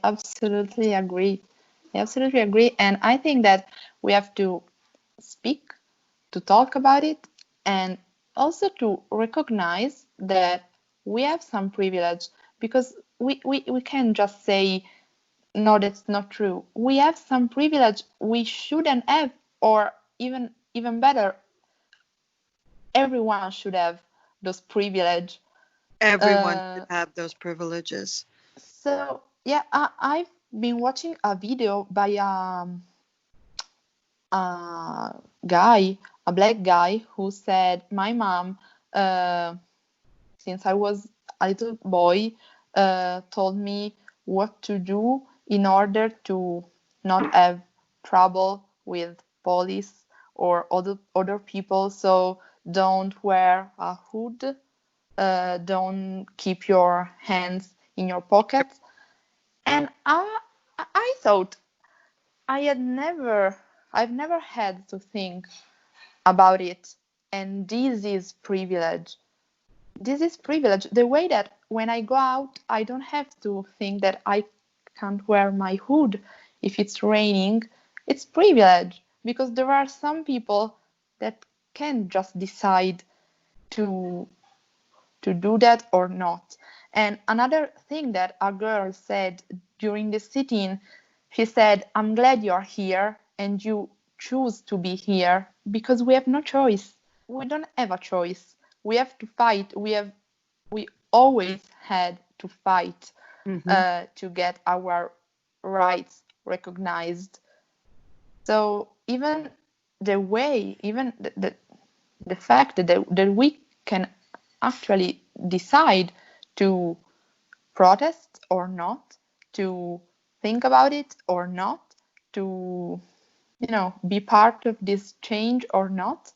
absolutely agree. I absolutely agree. And I think that we have to speak, to talk about it, and also to recognize that we have some privilege, because we can't just say, no, that's not true. We have some privilege we shouldn't have, or even better, everyone should have those privilege. Everyone Uh, should have those privileges. so yeah, I've been watching a video by a guy, a black guy, who said, my mom, uh, since I was a little boy, told me what to do in order to not have trouble with police or other people. So don't wear a hood, don't keep your hands in your pockets. And I thought I've never had to think about it. And this is privilege. This is privilege. The way that when I go out, I don't have to think that I can't wear my hood if it's raining. It's privilege, because there are some people that can just decide to do that or not. And another thing that a girl said during the sit-in, she said, I'm glad you're here and you choose to be here, because we have no choice. We don't have a choice. We have to fight. We always had to fight Hmm. to get our rights recognized. So even the way, even the fact that we can actually decide to protest or not, to think about it or not, to be part of this change or not,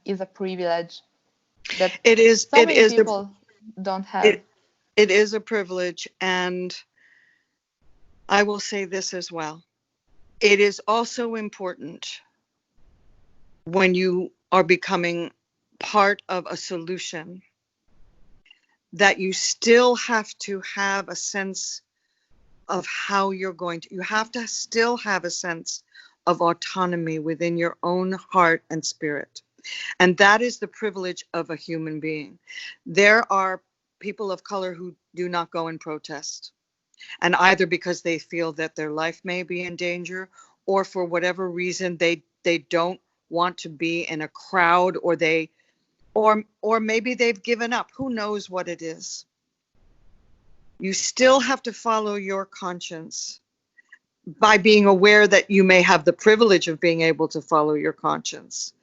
is a privilege that It is. so many people don't have. It it is a privilege, and I will say this as well. It is also important when you are becoming part of a solution that you still have to have a sense of how you're going to, you have to still have a sense of autonomy within your own heart and spirit. And that is the privilege of a human being. There are people of color who do not go and protest, and either because they feel that their life may be in danger, or for whatever reason they don't want to be in a crowd, or or maybe they've given up. Who knows what it is? You still have to follow your conscience by being aware that you may have the privilege of being able to follow your conscience.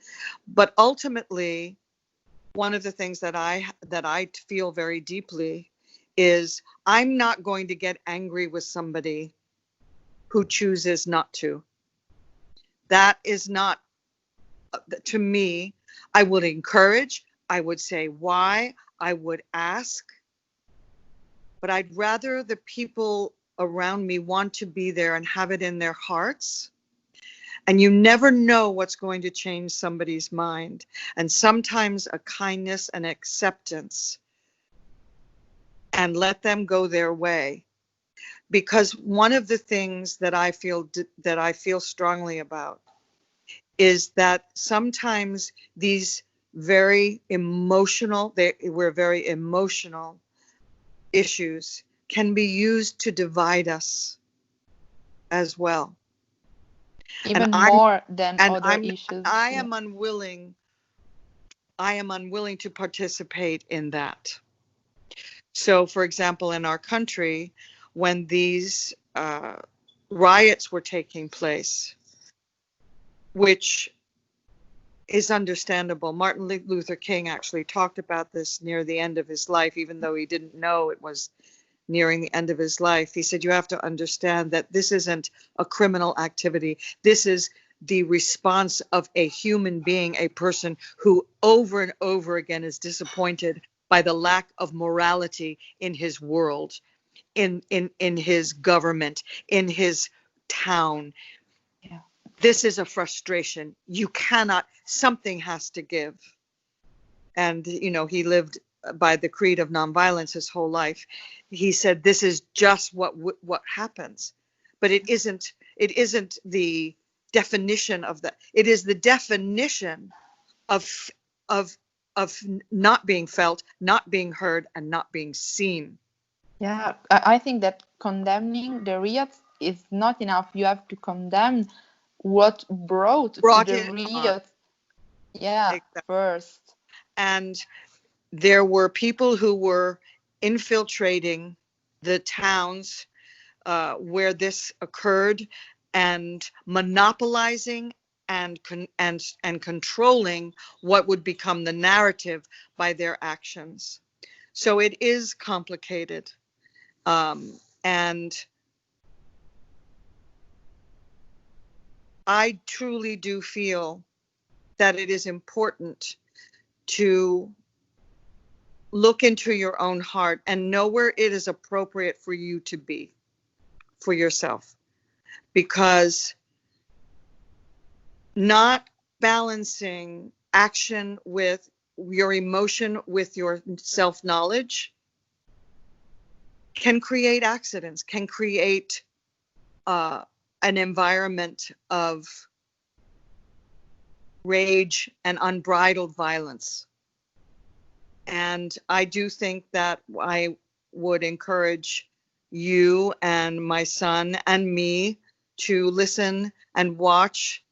But ultimately, one of the things that I feel very deeply is I'm not going to get angry with somebody who chooses not to. That is not, to me, I would encourage, I would say why, I would ask, but I'd rather the people around me want to be there and have it in their hearts. And you never know what's going to change somebody's mind. And sometimes a kindness and acceptance, and let them go their way. Because one of the things that I feel strongly about is that sometimes these we're very emotional issues can be used to divide us as well. And Even I'm more than and other I'm issues. I Yeah. am unwilling to participate in that. So, for example, in our country, when these riots were taking place, which is understandable. Martin Luther King actually talked about this near the end of his life, even though he didn't know it was nearing the end of his life. He said, you have to understand that this isn't a criminal activity. This is the response of a human being, a person who over and over again is disappointed by the lack of morality in his world, in his government, in his town. Yeah. This is a frustration. You cannot, something has to give. And, he lived by the creed of nonviolence his whole life. He said, this is just what happens. But it isn't the definition of that. It is the definition of of not being felt, not being heard, and not being seen. Yeah, I think that condemning the riots is not enough. You have to condemn what brought to the It on. riots. Yeah, Exactly. first. And there were people who were infiltrating the towns where this occurred and monopolizing and controlling what would become the narrative by their actions. So it is complicated. And I truly do feel that it is important to look into your own heart and know where it is appropriate for you to be for yourself. Because not balancing action with your emotion, with your self-knowledge, can create accidents, can create an environment of rage and unbridled violence. And I do think that I would encourage you and my son and me to listen and watch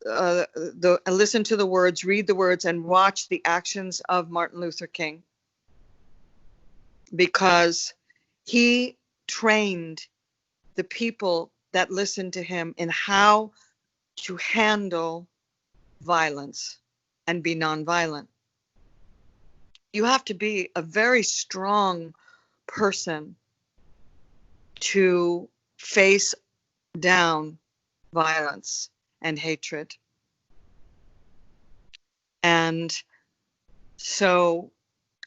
listen to the words, read the words, and watch the actions of Martin Luther King, because he trained the people that listened to him in how to handle violence and be nonviolent. You have to be a very strong person to face down violence and hatred. And so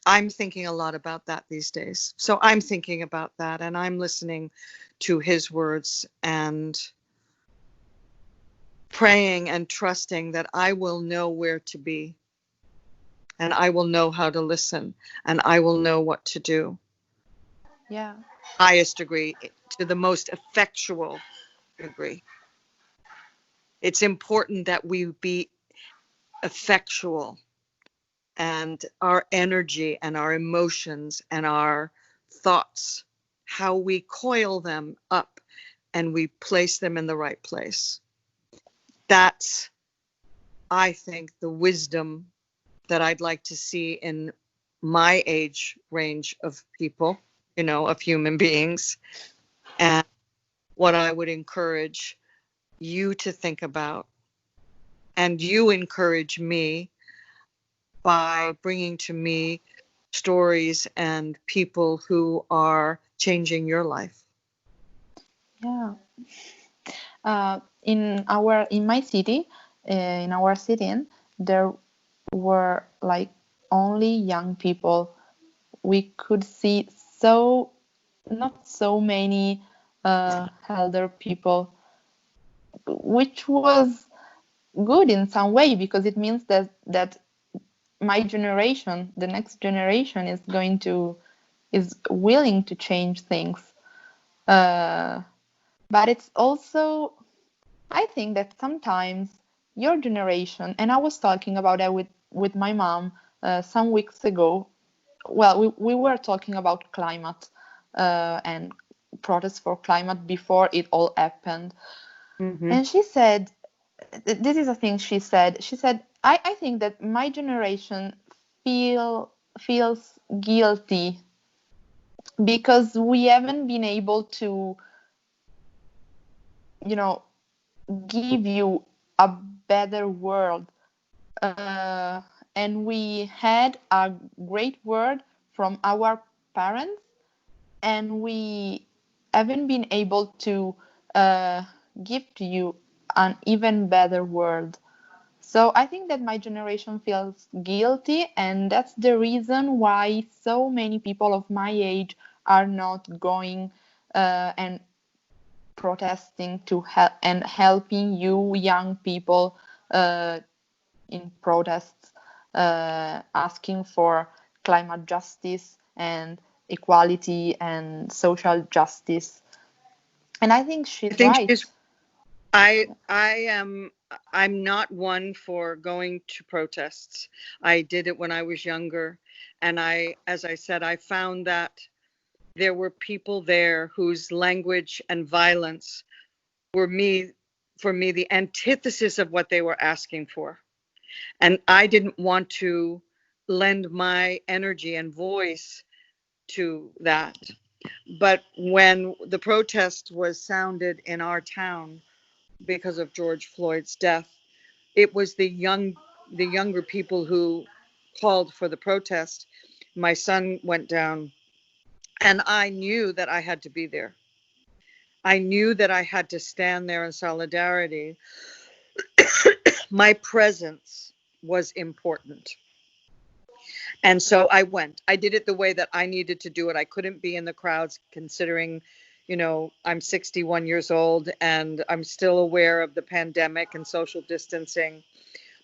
I'm thinking a lot about that these days. So I'm thinking about that, and I'm listening to his words and praying and trusting that I will know where to be, and I will know how to listen, and I will know what to do. Yeah. Highest degree to the most effectual degree. It's important that we be effectual, and our energy and our emotions and our thoughts, how we coil them up and we place them in the right place. That's, I think, the wisdom that I'd like to see in my age range of people, of human beings, and what I would encourage you to think about. And you encourage me by bringing to me stories and people who are changing your life. Yeah. In my city, in our city, there were like only young people. We could see not so many elder people, which was good in some way, because it means that my generation, the next generation, is willing to change things. But it's also, I think that sometimes your generation, and I was talking about that with my mom some weeks ago. Well, we were talking about climate and protests for climate before it all happened. Mm-hmm. And she said, this is a thing she said. She said, I think that my generation feels guilty because we haven't been able to, give you a better world. And we had a great word from our parents, and we haven't been able to give to you an even better world. So I think that my generation feels guilty, and that's the reason why so many people of my age are not going and protesting to help and helping you young people in protests, asking for climate justice and equality and social justice. And I think I she's think right. I'm not one for going to protests. I did it when I was younger, and as I said, I found that there were people there whose language and violence were for me the antithesis of what they were asking for. And I didn't want to lend my energy and voice to that. But when the protest was sounded in our town because of George Floyd's death, it was the younger people who called for the protest. My son went down, and I knew that I had to be there. I knew that I had to stand there in solidarity. My presence was important. And so I went. I did it the way that I needed to do it. I couldn't be in the crowds considering, I'm 61 years old and I'm still aware of the pandemic and social distancing.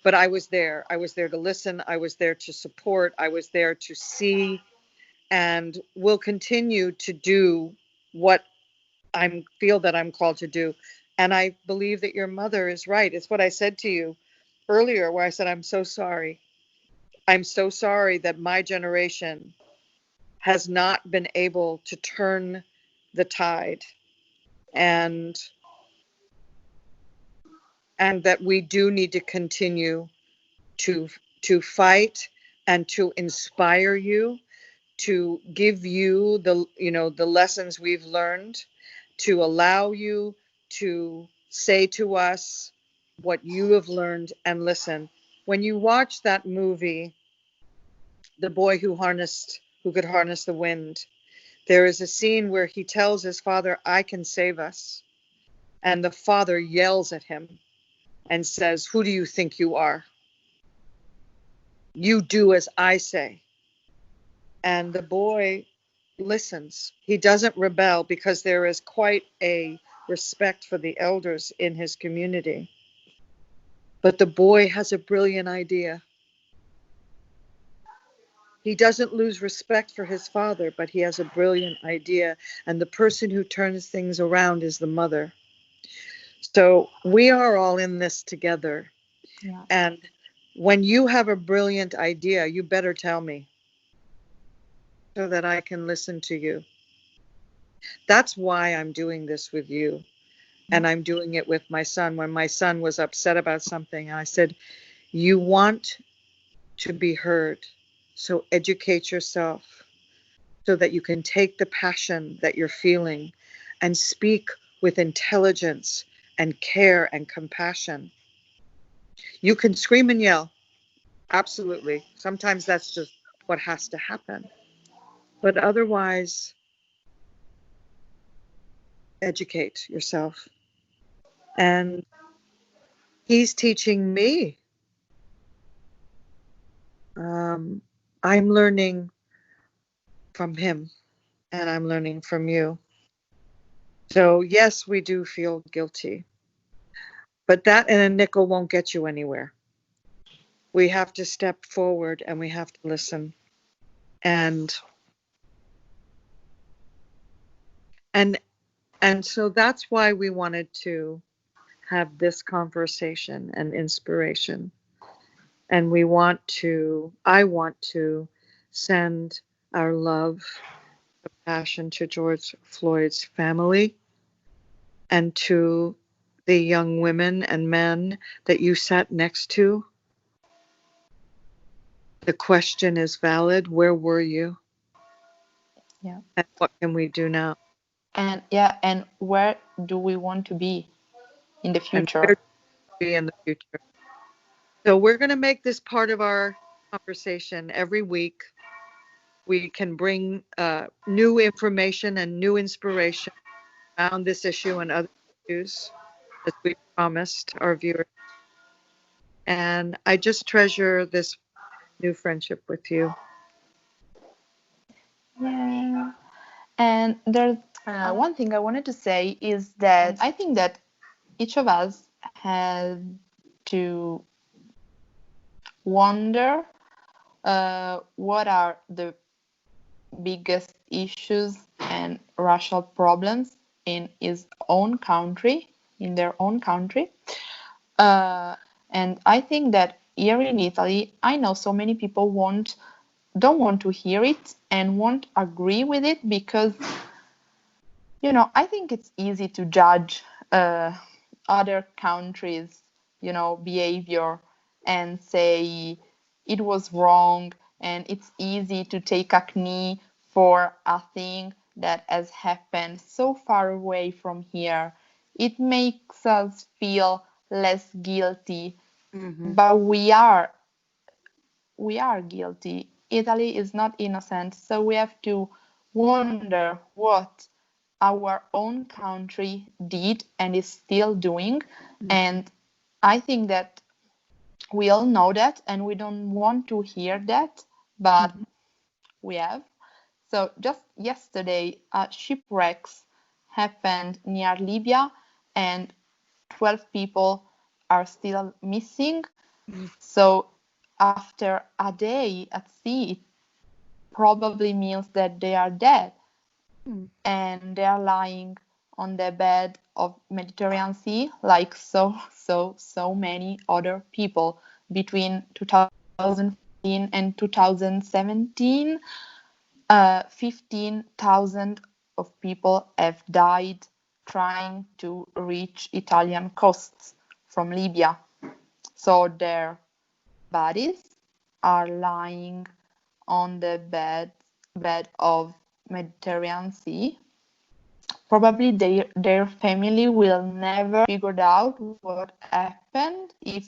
But I was there. I was there to listen. I was there to support. I was there to see, and will continue to do what I feel that I'm called to do. And I believe that your mother is right. It's what I said to you earlier, where I said, I'm so sorry. I'm so sorry that my generation has not been able to turn the tide, and that we do need to continue to fight and to inspire you, to give you the lessons we've learned, to allow you to say to us what you have learned. And listen, when you watch that movie, The Boy Who Could Harness the Wind, there is a scene where he tells his father, I can save us. And the father yells at him and says, who do you think you are? You do as I say. And the boy listens. He doesn't rebel because there is quite a respect for the elders in his community. But the boy has a brilliant idea. He doesn't lose respect for his father, but he has a brilliant idea. And the person who turns things around is the mother. So we are all in this together. Yeah. And when you have a brilliant idea, you better tell me so that I can listen to you. That's why I'm doing this with you. And I'm doing it with my son. When my son was upset about something, I said, you want to be heard. So educate yourself so that you can take the passion that you're feeling and speak with intelligence and care and compassion. You can scream and yell. Absolutely. Sometimes that's just what has to happen. But otherwise, educate yourself. And he's teaching me. I'm learning from him, and I'm learning from you. So yes, we do feel guilty, but that and a nickel won't get you anywhere. We have to step forward and we have to listen. And so that's why we wanted to have this conversation and inspiration. And I want to send our love, compassion to George Floyd's family and to the young women and men that you sat next to. The question is valid. Where were you? Yeah. And what can we do now? And where do we want to be in the And where future? do we be in the future? So we're going to make this part of our conversation every week. We can bring new information and new inspiration around this issue and other issues, as we promised our viewers. And I just treasure this new friendship with you. Yeah. And there's one thing I wanted to say is that I think that each of us had to wonder what are the biggest issues and racial problems in his own country, in their own country. And I think that here in Italy, I know so many people don't want to hear it and won't agree with it because, I think it's easy to judge other countries, behavior and say it was wrong, and it's easy to take a knee for a thing that has happened so far away from here. It makes us feel less guilty, but we are guilty. Italy is not innocent, so we have to wonder what our own country did and is still doing. And I think that we all know that and we don't want to hear that, but we have. So just yesterday, shipwrecks happened near Libya and 12 people are still missing. So after a day at sea, it probably means that they are dead and they are lying on the bed of Mediterranean Sea like so many other people. Between 2014 and 2017, 15,000 of people have died trying to reach Italian coasts from Libya. So their bodies are lying on the bed of Mediterranean Sea. Probably their family will never figure out what happened, if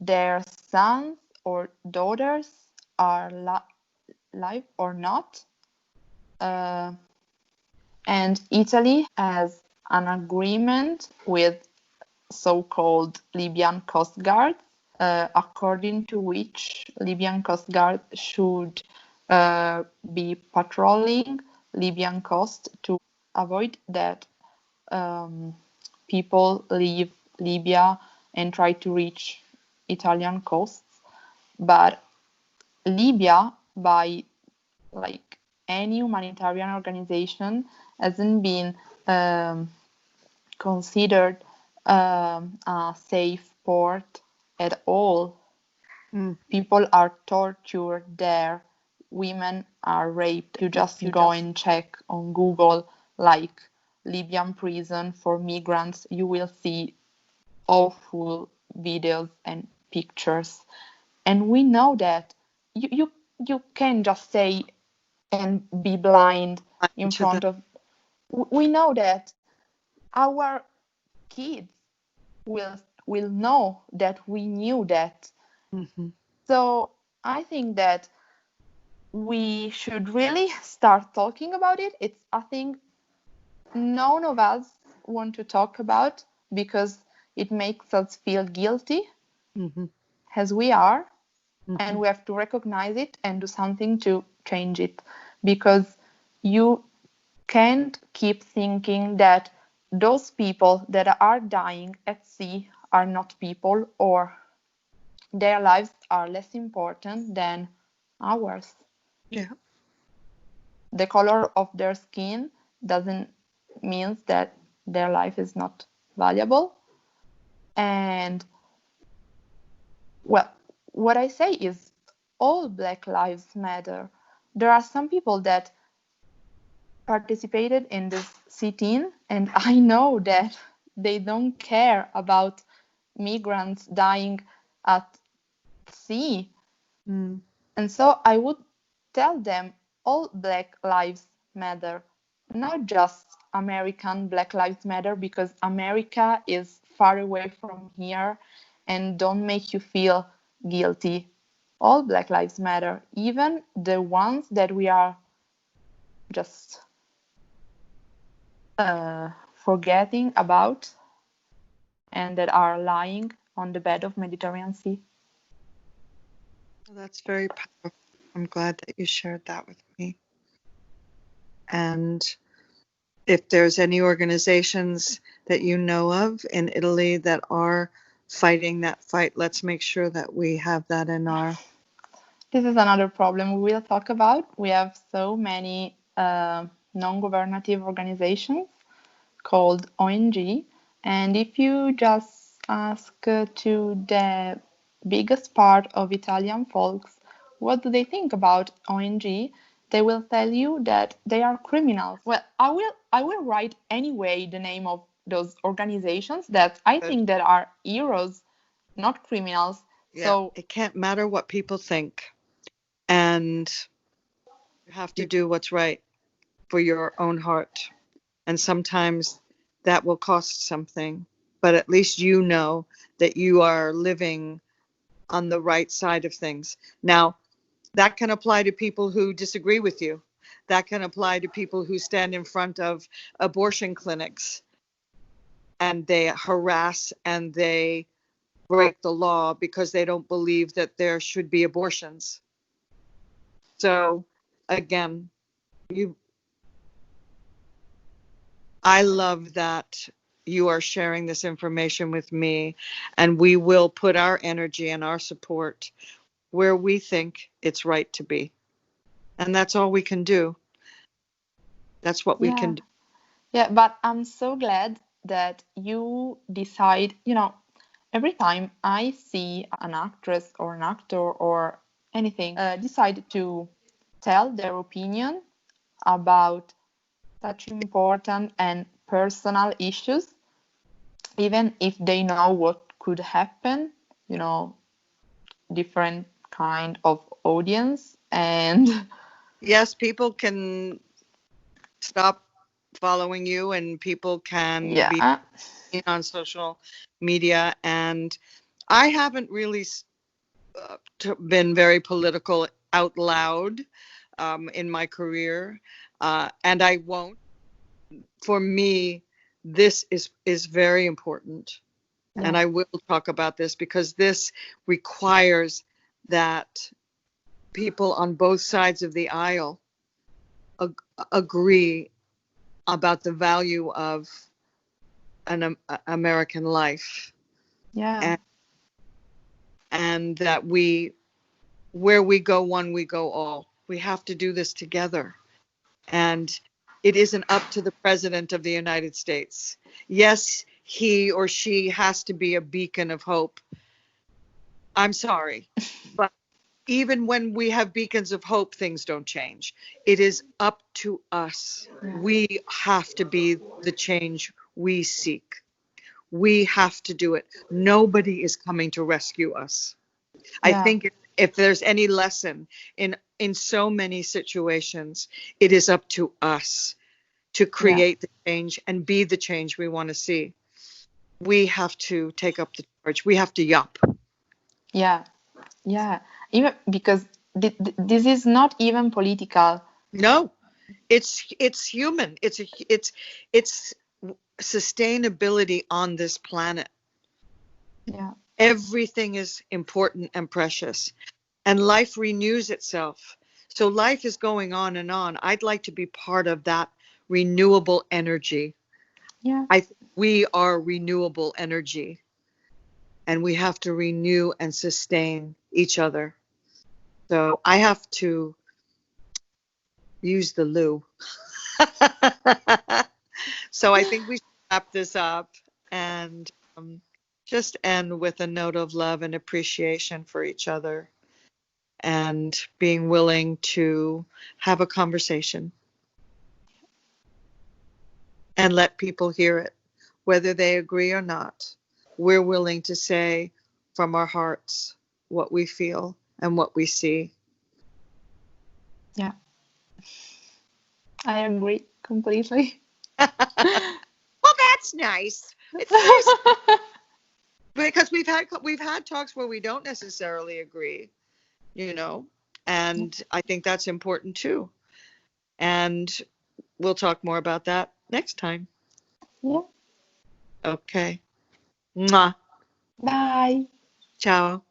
their sons or daughters are alive or not. And Italy has an agreement with so-called Libyan Coast Guard, according to which Libyan Coast Guard should be patrolling Libyan coast to avoid that people leave Libya and try to reach Italian coasts. But Libya, by like any humanitarian organization, hasn't been considered a safe port at all. People are tortured there. Women are raped. You just go and check on Google, like Libyan prison for migrants. You will see awful videos and pictures. And we know that you can just say and be blind in front of. We know that our kids will will know that we knew that. So I think that we should really start talking about it. It's a thing none of us want to talk about because it makes us feel guilty, as we are, and we have to recognize it and do something to change it, because you can't keep thinking that those people that are dying at sea are not people, or their lives are less important than ours. Yeah. The color of their skin doesn't mean that their life is not valuable. And well, what I say is all Black Lives Matter. There are some people that participated in this sit-in, and I know that they don't care about migrants dying at sea. And so I would tell them all Black Lives Matter, not just American Black Lives Matter, because America is far away from here and don't make you feel guilty. All Black Lives Matter, even the ones that we are just forgetting about and that are lying on the bed of Mediterranean Sea. That's very powerful. I'm glad that you shared that with me. And if there's any organizations that you know of in Italy that are fighting that fight, let's make sure that we have that in our This is another problem we will talk about. We have so many non-governative organizations called ONG, and if you just ask to the biggest part of Italian folks what do they think about ONG, they will tell you that they are criminals. Well, I will write anyway the name of those organizations that I think that are heroes, not criminals. Yeah, So it can't matter what people think. And you have to do what's right for your own heart. And sometimes that will cost something, but at least you know that you are living on the right side of things. Now, that can apply to people who disagree with you. That can apply to people who stand in front of abortion clinics and they harass and they break the law because they don't believe that there should be abortions. So again, I love that you are sharing this information with me, and we will put our energy and our support where we think it's right to be. And that's all we can do. That's what we can do. Yeah, but I'm so glad that you decide, every time I see an actress or an actor or anything decide to tell their opinion about such important and personal issues, even if they know what could happen, different kind of audience and Yes, people can stop following you and people can be yeah, on social media. And I haven't really been very political out loud in my career, and I won't. For me, this is very important, and I will talk about this because this requires that people on both sides of the aisle agree about the value of an American life. yeah, And that where we go one, we go all. We have to do this together. And it isn't up to the president of the United States. Yes, he or she has to be a beacon of hope. I'm sorry, but even when we have beacons of hope, things don't change. It is up to us. We have to be the change we seek. We have to do it. Nobody is coming to rescue us. I think if there's any lesson in so many situations, it is up to us to create the change and be the change we want to see. We have to take up the charge. We have to yup. Yeah, even because this is not even political. No, it's human. It's sustainability on this planet. Yeah. Everything is important and precious, and life renews itself. So life is going on and on. I'd like to be part of that renewable energy. Yeah. We are renewable energy, and we have to renew and sustain each other. So I have to use the loo. So I think we should wrap this up and just end with a note of love and appreciation for each other and being willing to have a conversation and let people hear it, whether they agree or not. We're willing to say from our hearts what we feel and what we see. Yeah. I agree completely. Well, that's nice. It's nice because we've had talks where we don't necessarily agree, and I think that's important too. And we'll talk more about that next time. Yeah. Okay. Mwah. Bye. Ciao.